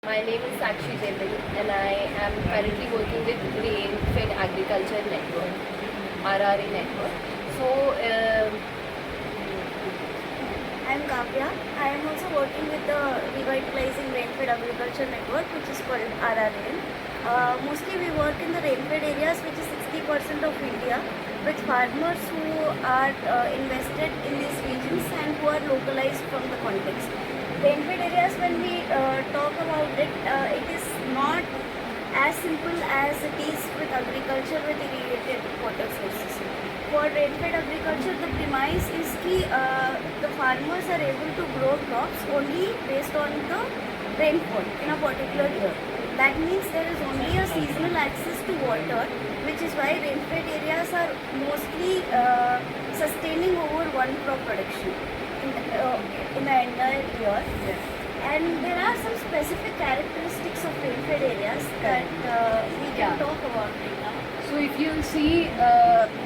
My name is Sakshi Devan and I am currently working with Rain-Fed Agriculture Network, RRA Network. So, I'm Kavya. I am also working with the Revitalizing Rain-Fed Agriculture Network, which is called RRN. Mostly we work in the rain-fed areas, which is 60% of India, with farmers who are invested in these regions and who are localized from the context. Rain-fed areas, when we talk about it, it is not as simple as it is with agriculture with irrigated water sources. For rain-fed agriculture, the premise is that the farmers are able to grow crops only based on the rainfall in a particular year. That means there is only a seasonal access to water, which is why rain-fed areas are mostly sustaining over one crop production in the entire year. And there are some specific characteristics of rain-fed areas that we can talk about right now. so if you see,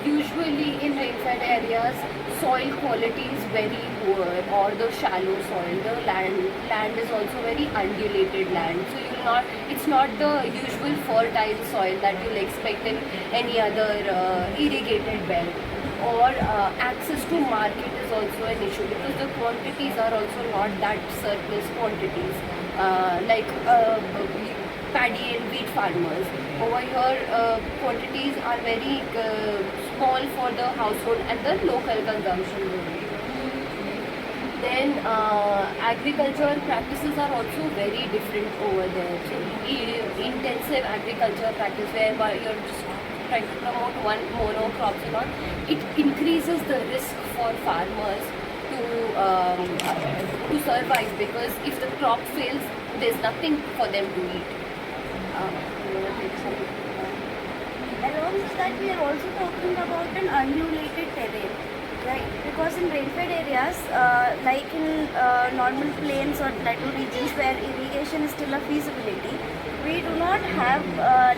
usually in rain-fed areas, soil quality is very poor, or the shallow soil. The land is also very undulated land. So you'll not. It's not the usual fertile soil that you'll expect in any other irrigated belt. Or access to market is also an issue because the quantities are also not that surplus quantities like paddy and wheat farmers. Over here, quantities are very small for the household and the local consumption only. Then agriculture practices are also very different over there. So intensive agriculture practice whereby you're just trying to promote one monocrops and all, it increases the risk for farmers to survive, because if the crop fails, there's nothing for them to eat. Along with that, we are also talking about an undulated terrain, right? Because in rain-fed areas, like in normal plains or plateau regions where irrigation is still a feasibility, we do not have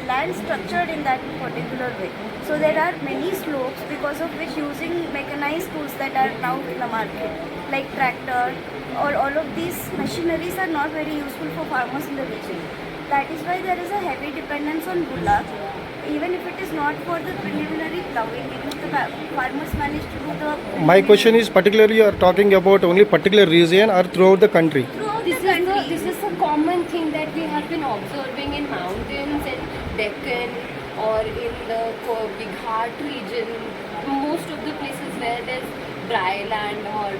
land structured in that particular way. So there are many slopes, because of which using mechanized tools that are now in the market, like tractor or all of these machineries, are not very useful for farmers in the region. That is why there is a heavy dependence on bullock, even if it is not for the preliminary ploughing, even if the farmers manage to do the... My question is particularly you are talking about only particular region or throughout the country? Throughout the country. This is a common thing that we have been observing in mountains and Deccan or in the Ghat region. Most of the places where there's dry land or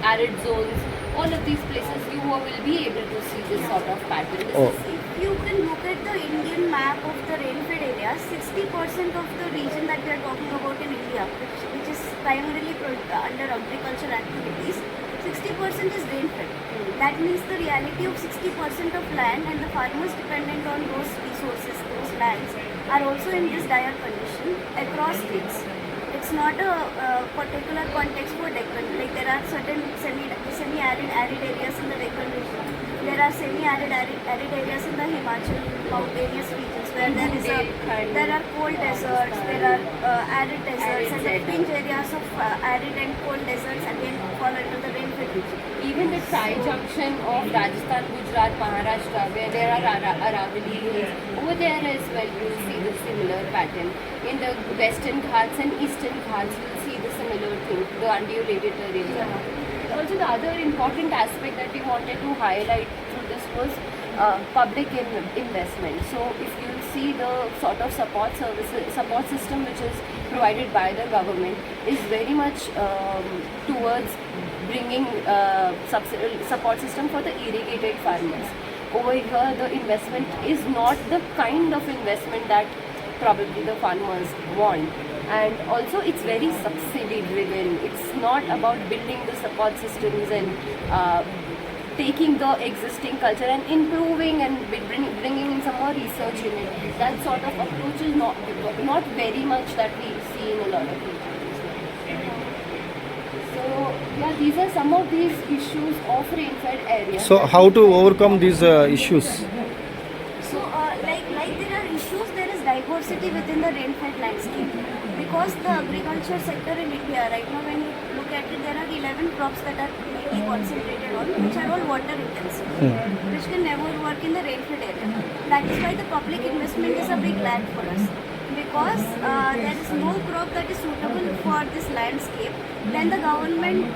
arid zones, all of these places you will be able to see this sort of pattern. If you can look at the Indian map of the rain-fed areas, 60% of the region that we are talking about in India, which is primarily under agricultural activities, 60% is rain-fed. That means the reality of 60% of land and the farmers dependent on those resources, those lands, are also in this dire condition across states. It's not a particular context for Deccan. Like there are certain semi-arid areas in the Deccan region. There are semi-arid arid areas in the Himachal mountainous regions where there are cold deserts, there are arid deserts, and the fringe areas of arid and cold deserts again fall under the rain-fed region. Even the tri-junction of Rajasthan, Gujarat, Maharashtra, where there are Aravalli hills, over there as well you will see the similar pattern. In the Western Ghats and Eastern Ghats, you will see the similar thing, the undulated terrain. Also, the other important aspect that we wanted to highlight through this was public investment. So, if you see the sort of support system which is provided by the government is very much towards bringing support system for the irrigated farmers. Over here, the investment is not the kind of investment that probably the farmers want, and also it's very subsidy driven. It's not about building the support systems and taking the existing culture and improving and bringing in some more research in it. That sort of approach is not very much that we see in a lot of regions. So yeah, these are some of these issues of rain-fed areas. So how to overcome these issues? So like there are issues, there is diversity within the rain-fed landscape. Because the agriculture sector in India right now, when you look at it, there are 11 crops that are mainly concentrated on, which are all water intensive, which can never work in the rainfed area. That is why the public investment is a big lag for us. Because there is no crop that is suitable for this landscape, then the government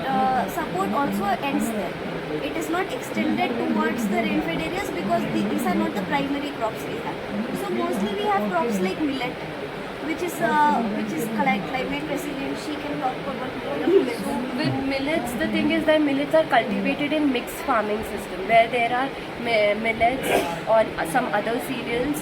support also ends there. It is not extended towards the rainfed areas because these are not the primary crops we have. So mostly we have crops like millet, which is climate resilient. She can talk about millet. So with millets, the thing is that millets are cultivated in mixed farming system where there are millets or some other cereals,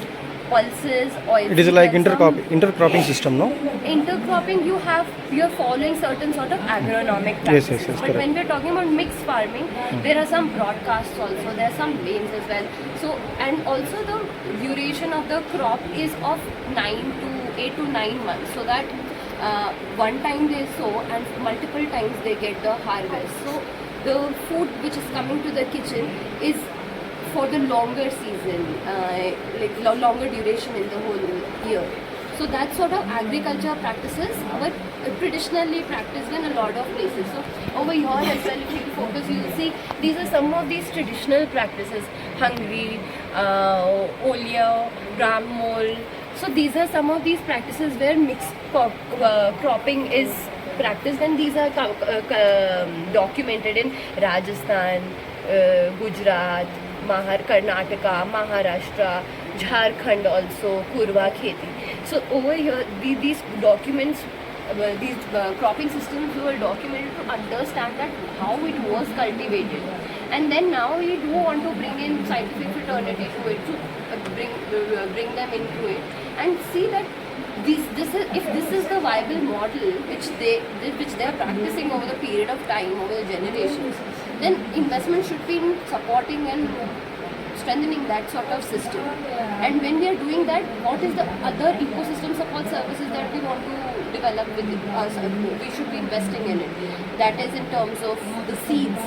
pulses, oil. It is like intercropping system, no? Intercropping, you're following certain sort of agronomic Yes, practices. yes, but correct. when we're talking about mixed farming, there are some broadcasts also, there are some lanes as well. So, and also the duration of the crop is of 8 to 9 months, so that one time they sow and multiple times they get the harvest. So the food which is coming to the kitchen is for the longer season, longer duration in the whole year. So that sort of agriculture practices were traditionally practiced in a lot of places. So over here as well, if you focus, you will see these are some of these traditional practices: Hungary, Olio, gram mole. So these are some of these practices where mixed cropping is practiced, and these are documented in Rajasthan, Gujarat, Karnataka, Maharashtra, Jharkhand also, Kurva Kheti. So over here, these documents, these cropping systems were documented to understand that how it was cultivated. And then now we do want to bring in scientific fraternity to it, to bring them into it and see that if this is the viable model which they are practicing over the period of time, over the generations, then investment should be in supporting and strengthening that sort of system. And when we are doing that, what is the other ecosystem support services that we want to develop with us? We should be investing in it. That is in terms of the seeds.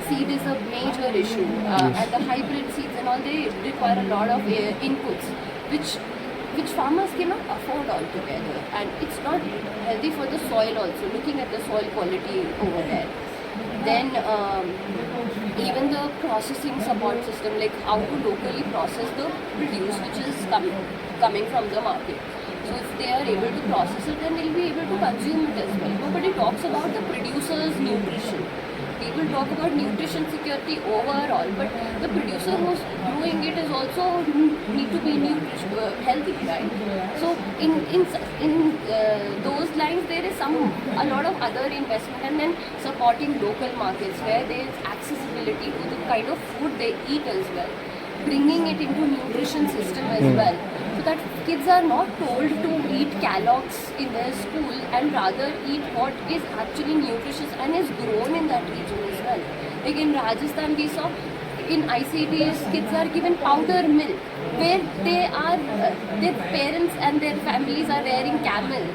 Seed is a major issue, and the hybrid seeds and all, they require a lot of inputs, which farmers cannot afford altogether, and it's not healthy for the soil also, looking at the soil quality over there. Then even the processing support system, like how to locally process the produce which is coming from the market. So if they are able to process it, then they'll be able to consume it as well. Nobody talks about the producer's nutrition. People talk about nutrition security overall, but the producer who's doing it is also need to be healthy, right? So in those lines, there is a lot of other investment, and then supporting local markets where there is accessibility to the kind of food they eat as well, bringing it into nutrition system as well, so that kids are not told to eat Kellogg's in their school and rather eat what is actually nutritious and is grown in that region as well. Like in Rajasthan, we saw in ICDs, kids are given powder milk, where their parents and their families are wearing camel.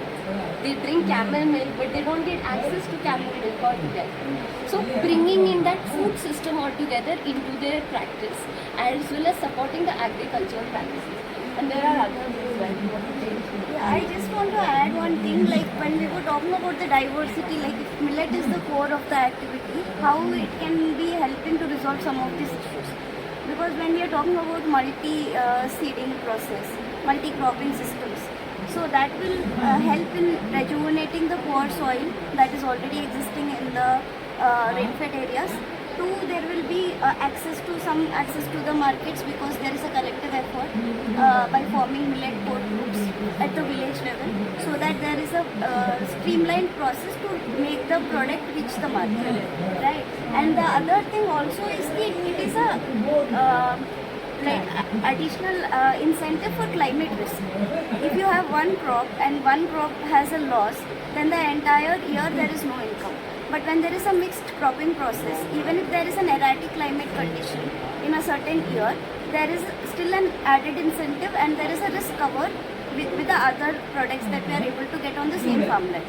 They drink camel milk, but they don't get access to camel milk altogether. So bringing in that food system altogether into their practice, as well as supporting the agricultural practices. And there are others as well. Yeah, I just want to add one thing, like when we were talking about the diversity, like if millet is the core of the activity, how it can be helping to resolve some of these issues. Because when we are talking about multi-seeding process, multi-cropping systems, so that will help in rejuvenating the poor soil that is already existing in the rainfed areas. Two, there will be access to the markets, because there is a collective effort by forming millet port groups at the village level, so that there is a streamlined process to make the product reach the market, right? And the other thing also is that it is a additional incentive for climate risk. If you have one crop and one crop has a loss, then the entire year there is no income. But when there is a mixed cropping process, even if there is an erratic climate condition in a certain year, there is still an added incentive, and there is a risk cover with the other products that we are able to get on the same farmland.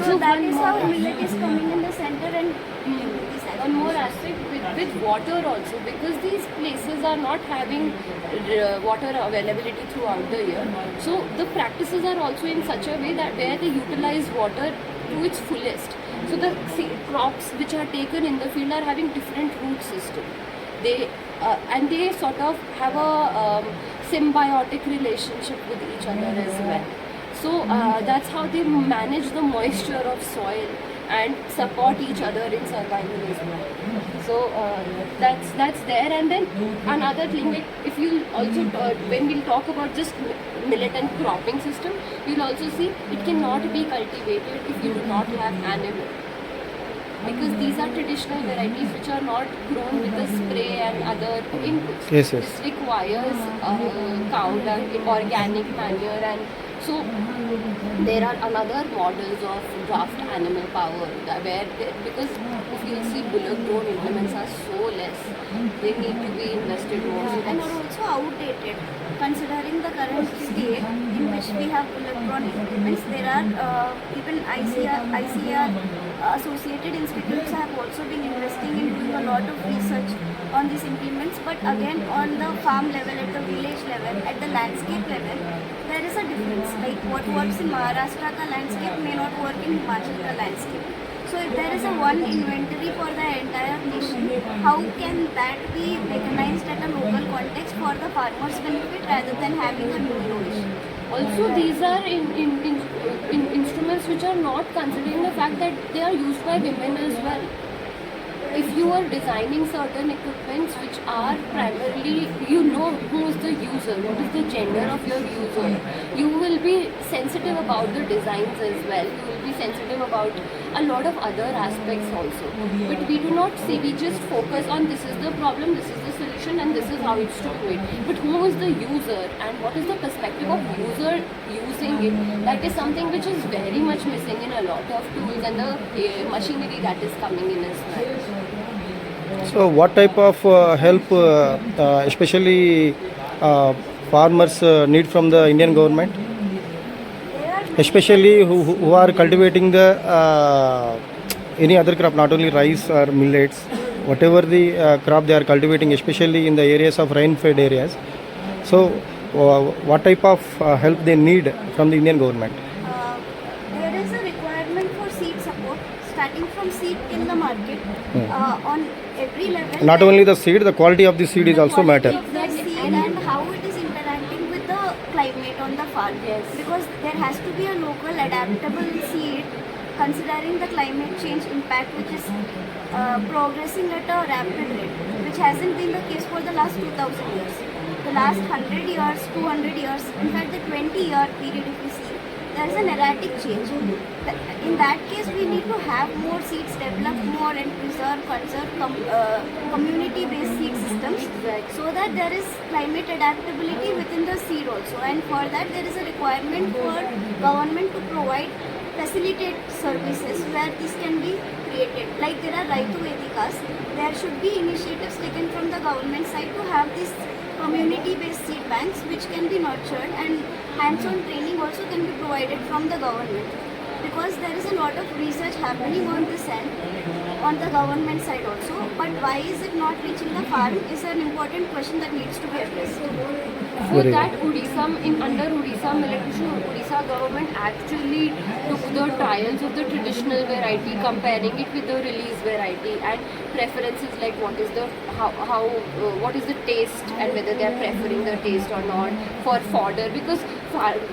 So that is how millet is coming in the center. And one more aspect with water also, because these places are not having water availability throughout the year. So the practices are also in such a way that where they utilize water to its fullest. So the crops which are taken in the field are having different root system. They and they sort of have a symbiotic relationship with each other as well. So that's how they manage the moisture of soil and support each other in survival as well. So that's there. And then another thing, like if you also when we'll talk about just millet and cropping system, you'll also see it cannot be cultivated if you do not have animal, because these are traditional varieties which are not grown with the spray and other inputs. Yes, yes. This requires cow dung, organic manure, and so there are another models of draft animal power where because if you see bullock drawn implements are so less, they need to be invested more. So And that's are also outdated. Considering the current state in which we have electron implements, there are even ICR associated institutes have also been investing in doing a lot of research on these implements. But again, on the farm level, at the village level, at the landscape level, there is a difference. Like what works in Maharashtra ka landscape may not work in Himachal ka landscape. So if there is a one inventory for the entire nation, how can that be mechanized at a local context for the farmer's benefit rather than having a new innovation? also these are in instruments which are not considering the fact that they are used by women as well. If you are designing certain equipments which are primarily, you know who is the user, what is the gender of your user, you will be sensitive about the designs as well. You will be sensitive about a lot of other aspects also. But we do not see, we just focus on this is the problem, this is the solution, and this is how it's to do it. But who is the user and what is the perspective of user using it? That is something which is very much missing in a lot of tools and the machinery that is coming in as well. So what type of help especially farmers need from the Indian government? There are Especially who are cultivating the any other crop, not only rice or millets, whatever the crop they are cultivating, especially in the areas of rain-fed areas. So what type of help they need from the Indian government? there is a requirement for seed support, starting from seed in the market on every level. Not only the seed, the quality of the seed is also matter. The seed and how it is interacting with the climate on the farm. Yes. Because there has to be a local adaptable seed considering the climate change impact, which is progressing at a rapid rate, which hasn't been the case for the last 2000 years. The last 100 years, 200 years, in fact the 20-year period if you see, there is an erratic change. In that case, we need to have more seeds, develop more and conserve community-based seed systems, so that there is climate adaptability within the seed also. And for that, there is a requirement for government to provide facilitate services where this can be created. Like there are Raitu Vedikas, there should be initiatives taken from the government side to have these community-based seed banks which can be nurtured, and hands-on training also can be provided from the government, because there is a lot of research happening on this end on the government side also, but why is it not reaching the farm is an important question that needs to be addressed. For Very that, under Odisha Millet Mission, Odisha government actually took the trials of the traditional variety, comparing it with the release variety, and preferences like what is the what is the taste and whether they are preferring the taste or not for fodder, because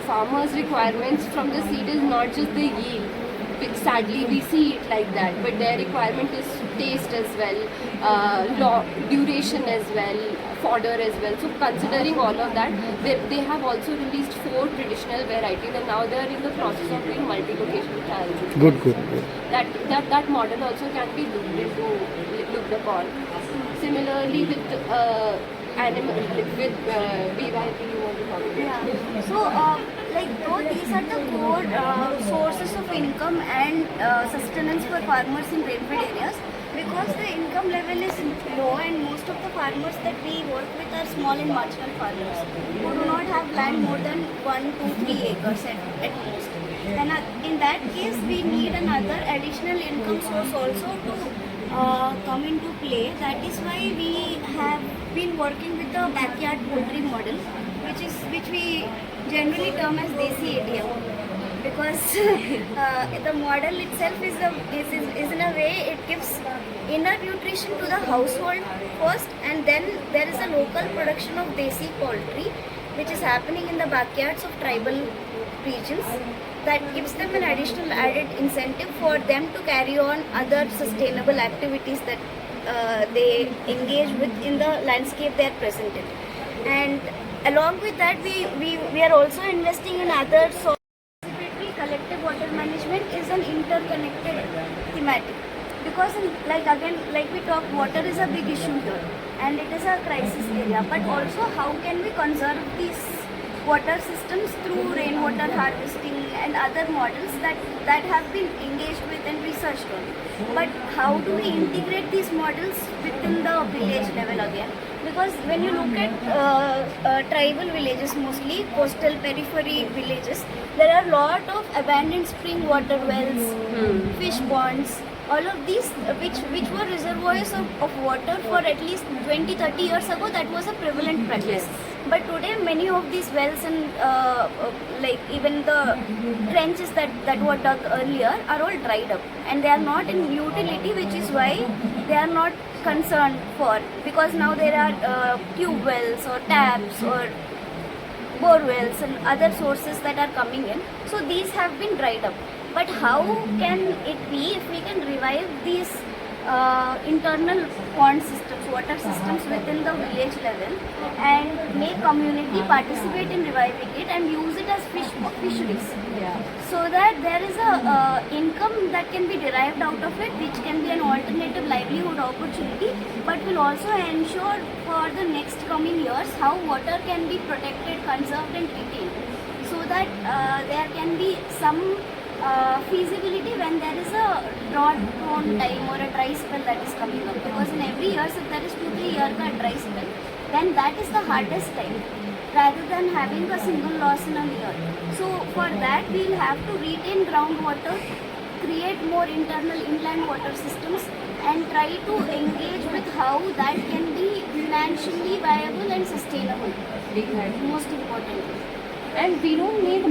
farmers' requirements from the seed is not just the yield. Sadly, we see it like that, but their requirement is taste as well, duration as well, fodder as well. So considering all of that, they have also released 4 traditional varieties, and now they are in the process of doing multi-location trials. Good. That model also can be looked upon. Similarly with animal with BYP, you want to talk about? Yeah. So, like though these are the core sources of income and sustenance for farmers in rainfed areas, because the income level is low and most of the farmers that we work with are small and marginal farmers who do not have land more than 1, 2, 3 acres at most. Then in that case, we need another additional income source also to come into play. That is why we have been working with the backyard poultry model, which we generally term as Desi ADM, because the model itself is in a way it gives inner nutrition to the household first, and then there is a local production of desi poultry which is happening in the backyards of tribal regions, that gives them an additional added incentive for them to carry on other sustainable activities that they engage with in the landscape they are present in. And along with that, we are also investing in other sources. Participatory collective water management is an interconnected thematic, because like we talked, water is a big issue here and it is a crisis area, but also how can we conserve these water systems through rainwater harvesting and other models that have been engaged with and researched on. But how do we integrate these models within the village level again? Because when you look at tribal villages, mostly coastal periphery villages, there are a lot of abandoned spring water wells, fish ponds, all of these which were reservoirs of water for at least 20-30 years ago. That was a prevalent practice. Yes. But today many of these wells and like even the trenches that were dug earlier are all dried up, and they are not in utility, which is why they are not concerned for, because now there are tube wells or taps or bore wells and other sources that are coming in. So these have been dried up. But how can it be if we can revive these internal pond systems, water systems within the village level, and make community participate in reviving it and use it as fisheries, so that there is a income that can be derived out of it, which can be an alternative livelihood opportunity, but will also ensure for the next coming years how water can be protected, conserved and retained, so that there can be some feasibility when there is a drought prone time or a dry spell that is coming up. Because in every year, if there is 2-3 years ka dry spell, then that is the hardest time, rather than having a single loss in a year. So for that we will have to retain groundwater, create more internal inland water systems, and try to engage with how that can be financially viable and sustainable. Most importantly. And we don't need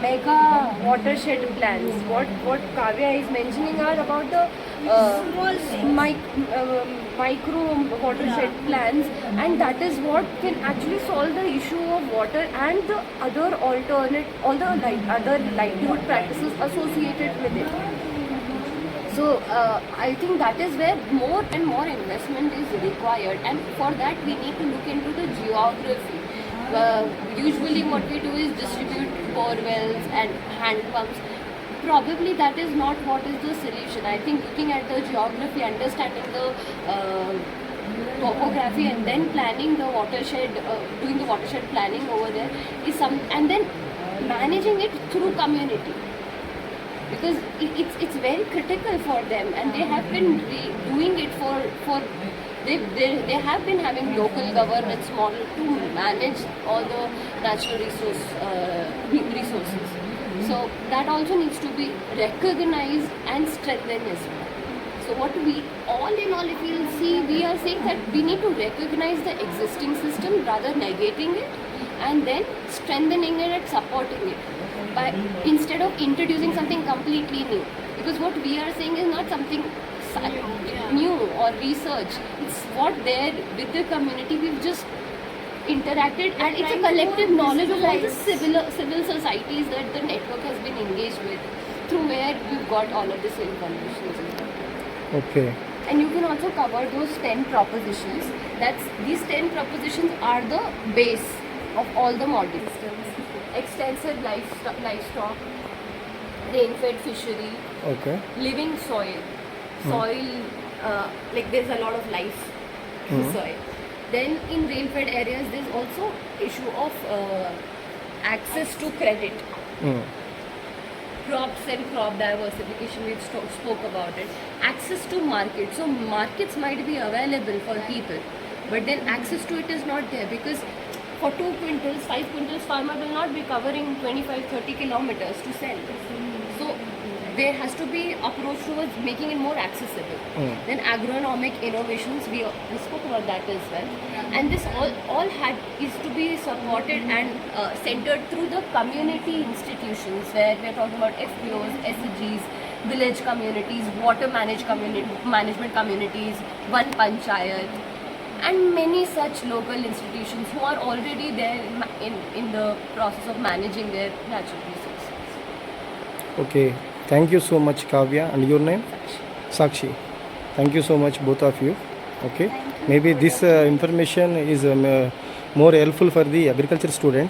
mega watershed plans. What Kavya is mentioning are about the micro watershed plans, and that is what can actually solve the issue of water and the other other livelihood practices associated with it. So I think that is where more and more investment is required, and for that we need to look into the geography. Usually what we do is distribute bore wells and hand pumps. Probably that is not what is the solution. I think looking at the geography, understanding the topography, and then planning the watershed, doing the watershed planning over there is and then managing it through community. Because it's very critical for them, and they have been doing it for they have been having local governance model to manage all the natural resources. So that also needs to be recognized and strengthened as well. So what we all in all, if you'll see, we are saying that we need to recognize the existing system rather negating it, and then strengthening it and supporting it by instead of introducing something completely new. Because what we are saying is not something new or research. It's what there with the community. We've just interacted, and it's a collective knowledge of all the civil societies that the network has been engaged with, through where we've got all of this information. Okay. And you can also cover those 10 propositions. These 10 propositions are the base of all the model systems. Extensive livestock, rain-fed fishery, living soil, like there's a lot of life in soil. Then in rain-fed areas, there's also issue of access to credit. Crops and crop diversification, we spoke about it. Access to markets. So markets might be available for people, but then access to it is not there, because for 2 quintals, 5 quintals, farmer will not be covering 25-30 kilometers to sell. So there has to be approach towards making it more accessible. Then agronomic innovations, we spoke about that as well. And this all is to be supported and centered through the community institutions, where we are talking about FPOs, SCGs, village communities, water management communities, one panchayat, and many such local institutions who are already there in the process of managing their natural resources. Okay, thank you so much, Kavya. And your name? Sakshi. Thank you so much, both of you. Okay, maybe this information is more helpful for the agriculture student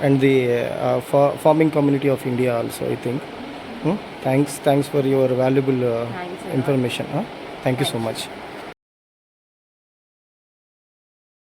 and the farming community of India also, I think. Thanks for your valuable Thanks a lot. information. Thank you so much.